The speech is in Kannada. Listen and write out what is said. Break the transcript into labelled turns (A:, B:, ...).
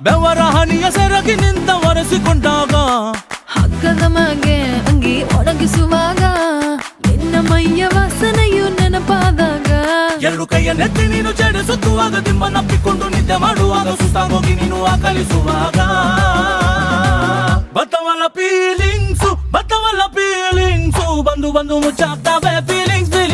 A: ಬೆವರ ಹನಿಯ ಸೆರಗಿ ನಿಂತ ಒರೆಸಿಕೊಂಡಾಗ
B: ಹಗ್ಗದ ಮಗೆ ಅಂಗಿ ಒಣಗಿಸುವಾಗ ನಿನ್ನ ಮೈಯ ವಾಸನೆಯು ನೆನಪಾದಾಗ
A: ಎರಡು ಕೈಯ ನೆತ್ತಿ ನೀನು ಚಡಿಸುತ್ತುವಾಗ ದಿಮ್ಮನಪ್ಪಿಕೊಂಡು ನಿದ್ದೆ ಮಾಡುವಾಗ ಸುಸ್ತಾಗೋಗಿ ನೀನು ಆಕಲಿಸುವಾಗ ಬತ್ತವಲ್ಲ ಫೀಲಿಂಗ್ಸು ಬಂದು ಬಂದು ಮುಚ್ಚಾಗ್ತಾವೆ ಫೀಲಿಂಗ್ಸು